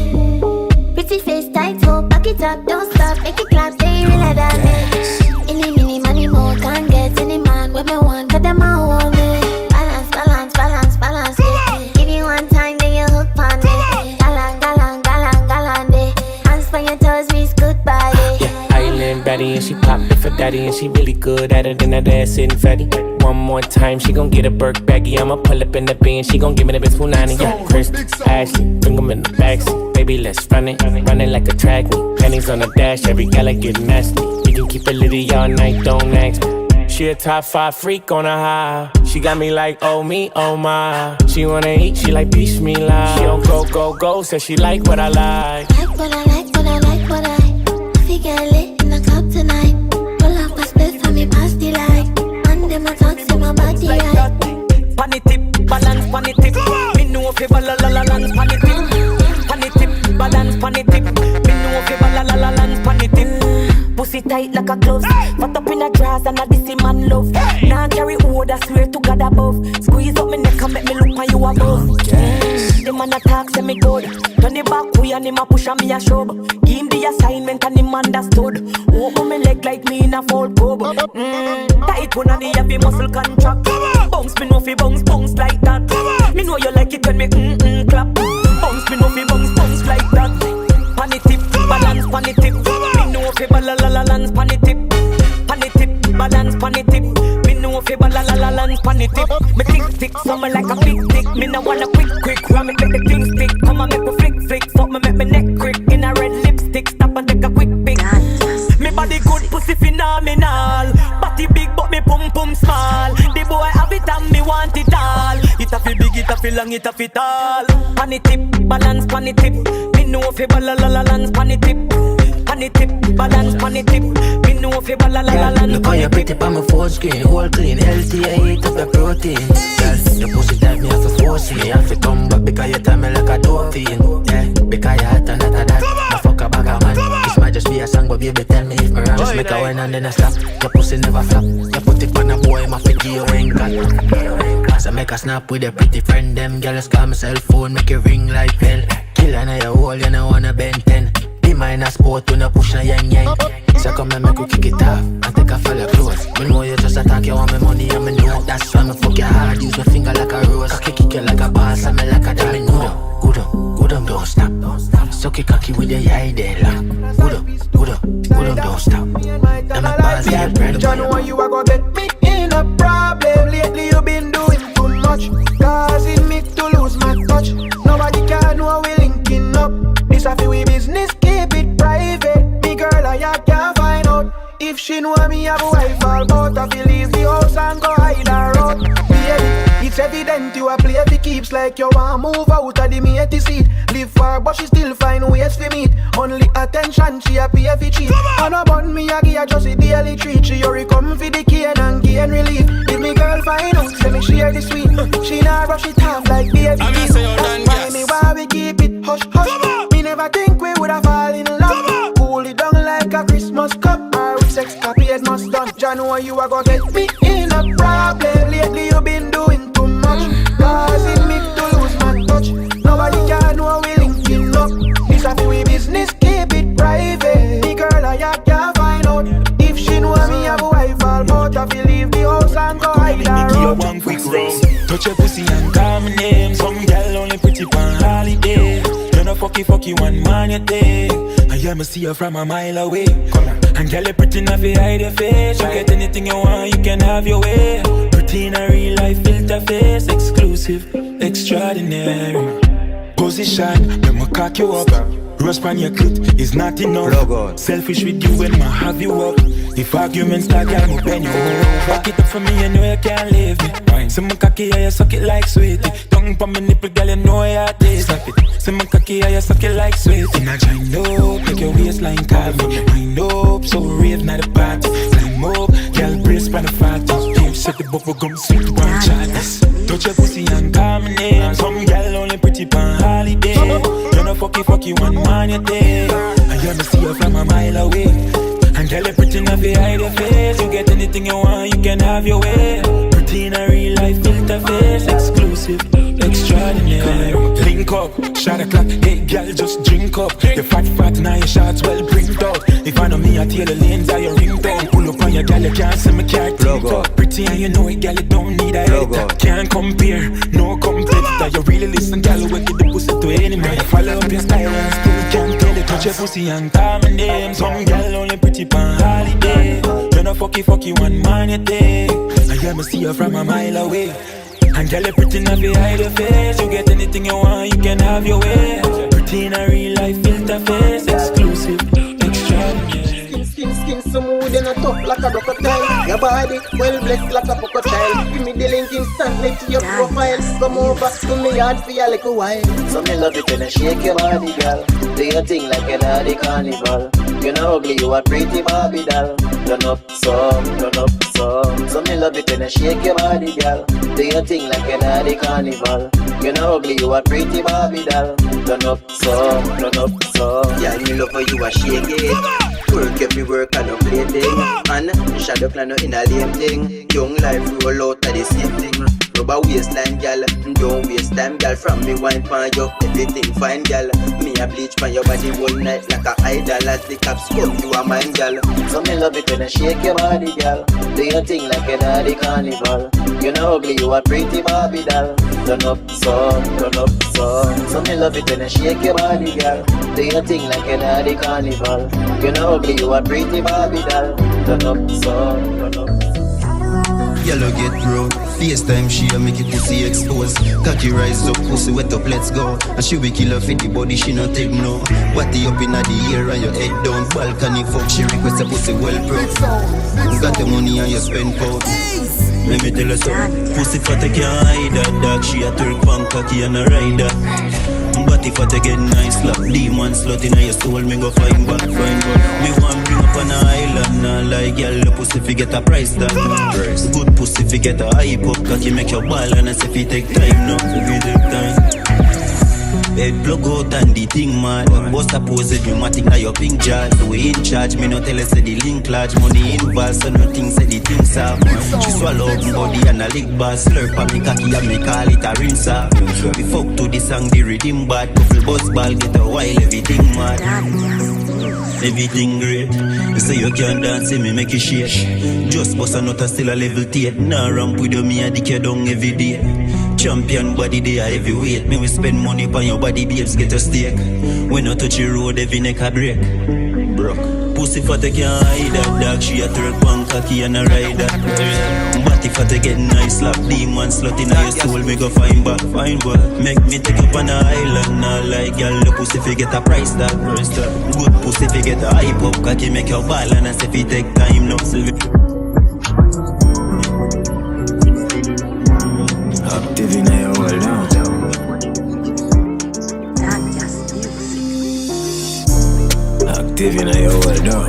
Pretty face tight, so back it up, don't stop, make it clap, they really than me. Any mini money more can't get any man with me want, 'cause them all want me. Balance, yeah. Give you one time, then you hook on me. Galang, hands for your toes means goodbye. Yeah, Island baddie and she poppin' for daddy and she really good at it and that ass sitting fatty. One more time, she gon' get a Burke baggy. I'ma pull up in the bin, she gon' give me the best punani. Yeah, Chris, Ashley, bring 'em in the backseat. Baby, let's run it like a track meet. Pennies on the dash, every gala get nasty. We can keep it litty all night, don't ask me. She a top 5 freak on a high. She got me like, oh me, oh my. She wanna eat, she like piece me live. She don't go, says she like what I like. Like what I feel get lit in the club tonight. Pull up a split for me past the light. And them a talk to my body right. Panny tip, balance, panny tip. Me know if you balance, panny tip. Panny tip, balance, panny tip. Me know if you balance, panny tip. Pussy tight like a glove. Fat up in a dress and a dissy man love. Now carry wood, I swear to God above. Squeeze up me neck and make me look on you above. The man attack, say me good. Turn the back way and him a push and me a shove. Give him the assignment and him understood. Open me leg like me in a full pub. Tight one and the heavy muscle contract. Bounce me no fi bounce like that. Me know you like it when me clap. Bounce me no fi bounce like that. Panny tip, balance, panny tip. Me know fi balance, panny tip. Panny tip, balance, panny tip. Me know fi balance, panny tip. Me tick, summer like a big tick. Me no wanna quick, ram it make the thing stick. Come on, make me flick, fuck me make me neck crick. In a red lipstick, stop and take a quick pic. Me body good, pussy phenomenal. Body big, but me pum small. The boy have it and me want it all. It a fi big, it a fi long, it a fi tall. Panny tip, balance, panny tip. Me know fi balance, panny tip. Panny tip, balance, panny tip. Me know fi balance. Look how you pretty on my phone screen. All clean, healthy, I eat up the protein. Girl, your pussy type me have to force me. I have to come back because you tell me like a dolphin. Yeah, because you hot and not a that. I fuck a bag of man. This might just be a song, but baby tell me if me wrong. Just make a wine and then I stop. Your pussy never flop. You put it on a boy, my fit you ain't got. So make a snap with a pretty friend. Them girls call my cell phone, make it ring like hell. Kill on your wall, you know wanna bend 10. Be mine a sport, you know push a yang. So come and make you kick it off and take off all your clothes. Me know you just attack, you want me money and me know. That's why me fuck your hard, use my finger like a rose. Kick you like a boss and me like a diamond. Good up, don't stop. Suck your cocky with your eye there, lock. Good up, don't stop. I'm a boss, yeah, bread. John, why you a go get me in a problem? Lately you been doing too much, causing me to lose my touch. Nobody can know we linking up. This a fi we business, keep it private. Me girl, I can't find out. If she know me have a wife, I'll bout to fi leave the house and go hide her out. Baby, it's evident you a play the keeps like you want move out of the matey seat. Live far, but she still find ways for meet. Only attention, she a pay for cheap. And upon me, I give her just a daily treat. She already come for the cane and gain relief. If me girl find out, say me share the sweet. She not rush it off like baby. Why me why we keep it hush hush? Me never think we woulda fall in love. Cool it down like a Christmas cup. Or with sex copy it must done. John, why you a go get me in a problem? Lately you been doing too much, causing me to lose my touch. Nobody can know we linking up. This a fi we business, keep it private. Me girl, I can't find out. If she know me have a wife, I'll bout to fi leave the house and go hide her out. One quick round, touch your pussy and call my name. Some girl only pretty pan holiday. You know fucky one man you take. I hear me see you from a mile away. Come on, and girl you pretty enough to hide your face. You get anything you want, you can have your way. Pretty in a real life, filter face, exclusive, extraordinary. Position, when I cock you up. Rust on your clit is not enough. Selfish with you when I have you up. If arguments start, girl, me bend you over. Fuck it up for me, you know you can't leave me. Say my cocky, yeah, you suck it like sweetie. Tongue pa my nipple, girl, you know you taste like it. Say my cocky, yeah, you suck it like sweetie. Now join up, make your waistline call me. Wind up, so rave, not a party. Climb up, girl, brace pa the fatty. Game set the bubble gum, sweet one chalice. Touch your pussy and call my name. Some girl only pretty pan holiday. You know fucky one man you take. And you me see you from a mile away. And girl, you pretty enough to hide your face. You get anything you want, you can have your way. Pretty in a real life, filter face, exclusive, extraordinary. Link up, shot o'clock, hey girl, just drink up. The fat now your shots well bring out. If I know me, I tell the lanes are your ringtone. Pull up on your girl, you can't see me can't think up. Pretty and you know it, girl, you don't need a editor. Can't compare, no competitor. You really listen, girl, we get the pussy to any man. Follow up your style and still can't tell it. Touch your pussy and call my name. Some girl only pretty pan holiday. You know fucky one man you take. I hear me see you from a mile away. And girl, you pretty enough to hide your face. You get anything you want, you can have your way. Pretty in a real life, filter face, exclusive, extraordinary. Skin smooth and a tough like a crocodile. Your body well blessed like a crocodile. Give me the link instantly to your profile. Come over to me yard for you like a while. So me love it when you shake your body, girl. Do your thing like you're at the carnival. You're not ugly, you a pretty Barbie doll. Turn up some. So me love it when you shake your body, girl. Do your thing like you're at the carnival. You're not ugly, you a pretty Barbie doll. Turn up some. Yeah, me love how you a shake it. Work every work and no play thing. And shadow plan no in a lame thing. Young life roll out of the same thing. Rubber waistline, gal, don't waste time, gal. From me wine pan you, everything fine, gal. Me a bleach pan your body all night like a idol. As the cops come, you a mine, gal. So me love it when you shake your body, gal. Do your thing like you're at the carnival. You're not ugly, you a pretty Barbie doll. Turn up some. So me love it when you shake your body, gal. Do your thing like you're at the carnival. You're not ugly, you a pretty Barbie doll. Turn up some. Yellow get broke, FaceTime she a make it pussy exposed. Cocky rise up, pussy wet up, let's go. And she be kill her for the body, she no take no. Body up inna the air and your head down. Balcony fuck, she request a pussy well broke. You got the money and you spend out. Let me tell her something. Pussy fat, I can't hide that dog. She a Turk pan cocky and a rider. But if I take it nice, slap demon slut in your soul, me go find back. Me want bring up on an island, nah like y'all, the pussy fi get a price tag. Good pussy fi get a hype up, cocky make your ball and I say fi take time, no, fi take time. Head plug out and the thing mad. Bust a pose it, pneumatic na your pink jar. So we in charge, me no tell her say the link large. Money involved, so nothing say the thing soft. She swallow up my body and a lick bar. Slurp on me cocky and me call it a rinse off. We fuck to the song, the rhythm bad. Couple buzz ball, get a while, everything mad. Everything great. You say you can't dance, see me make you shake. Just bust a nut, still a level 8. Nah ramp with you, me a dick you down every day. Champion body, they are heavyweight. Me we spend money on your body, babes get a steak. When I touch your road, every neck a break. Broke. Pussy fat, I can't hide that dog. She a Turk pan cocky and a rider. But if I get nice, slap demon slut in your soul, me go find back. Make me take up on an island, nah like y'all. The pussy fi get a price tag. Good pussy fi get a hype up, cocky make your ball and I say fi take time now. Active in your world now. Active in your world now.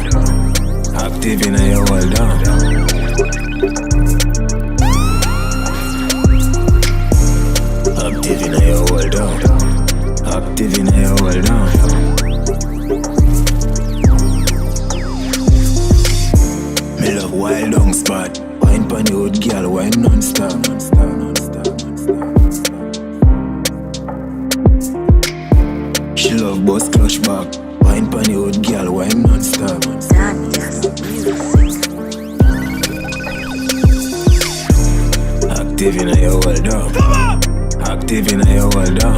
Active in your world now. Active in your world now. Active in your world now. Me love wild down spot. Wine pon the old girl, wine non-stop. She love bust clutch back. Wine pon the old girl, wine non-stop. Active in your world now. Active in your world now.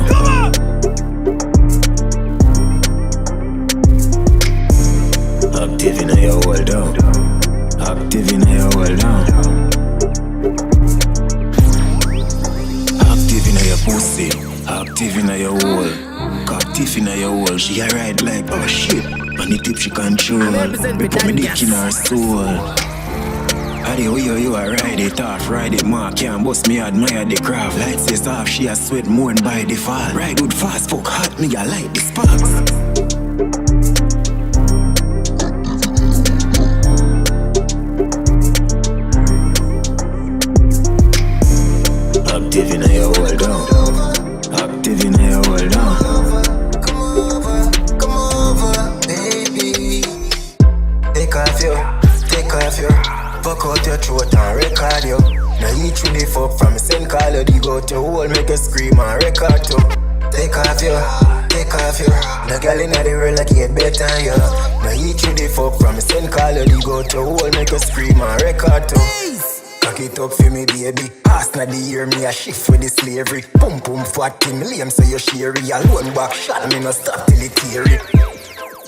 Active in your world now. Active in your world now. pussy, active in your hole, captive in your hole. She a ride like oh shit, and the tip she control. Me put me dick in her soul. Adi oh you a ride it off, ride it more. Can't bust me admire the craft. Lights is off, she a sweat more by the fall. Ride good fast, fuck hot, me a light the sparks. Active in your world down. Active in your world down. Come over, baby. Take off your, fuck out your throat and record you. Now eat through the fuck from send call you. Go to hole, make a scream and record too. Take off your. The girl in the world like get better than you. Now eat through the fuck from send call you. Go to hole, make a scream and record too. Cock it up for me, baby. Past na the year, me a shift with the slavery. Pum pum fat in me lame, so you share it. Alone back shot, me no stop till it tear it.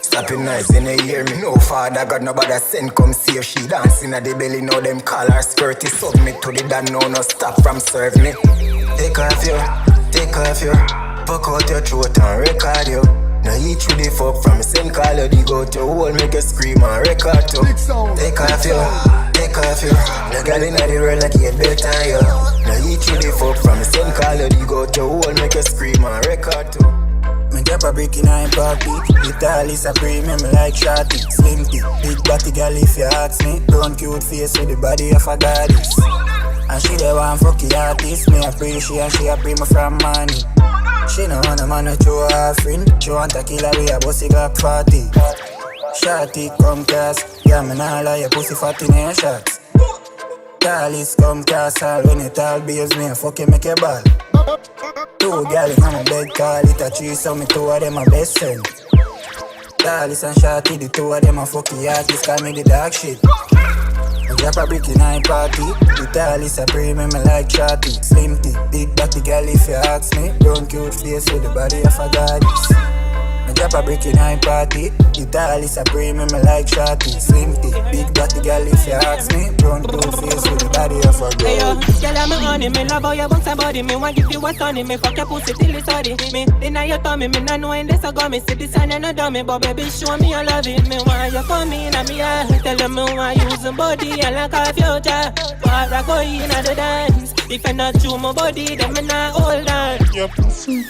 Stopping nice in the ear, me no father God, nobody send come save. She dancing at the belly, now them call her skirty. Submit to the dad, no stop from serve me. Take off your, fuck out your throat and record you. Now eat through the fuck from send call you. Go to hole, make a scream and record too. Take off your. The girl in the world like get better than you. Now eat through the fuck from the same call you. Go to hole, make a scream and record too. Me drop a brick in a backbeat. Guitar is a premium like shorty. Slim tea, big body girl if you ask me. Brown cute face with the body of a goddess. And she the one fucky artist. Me appreciate she a prima from money. She no want a man to show her friend. She want a killer with a bossy Glock 40. Shorty come cast, yeah me nah lie, your pussy fat in your shots. Tallies come cast, all when it all beers me a fucking make a ball. Two gal in my bed, call it a tree, so me two of them my best friend. Tallies and Shorty, the two of them a fucking artists, call me the dog shit. I drop a brick in a party, the Tallies a premium me like Shorty. Slim tea, big body gal if you ask me. Brown cute face with the body of a goddess. I drop a brick in a party. Guitar is a premium, me like Shorty. Slim tea, big body girl if you ask me. Brown cool face with the body of a girl. Hey yo, girl I'm honey, me love how you bounce your body. Me want give you a sunny, me fuck your pussy till it's sorry. Me deny your tummy, me not knowing this a go. Me see this and you no dummy, but baby show me you love it. Me want you come in and me tell them me want use your body and like a future. But I go in at the dance. If I not chew my body, then me not hold on. Your pussy.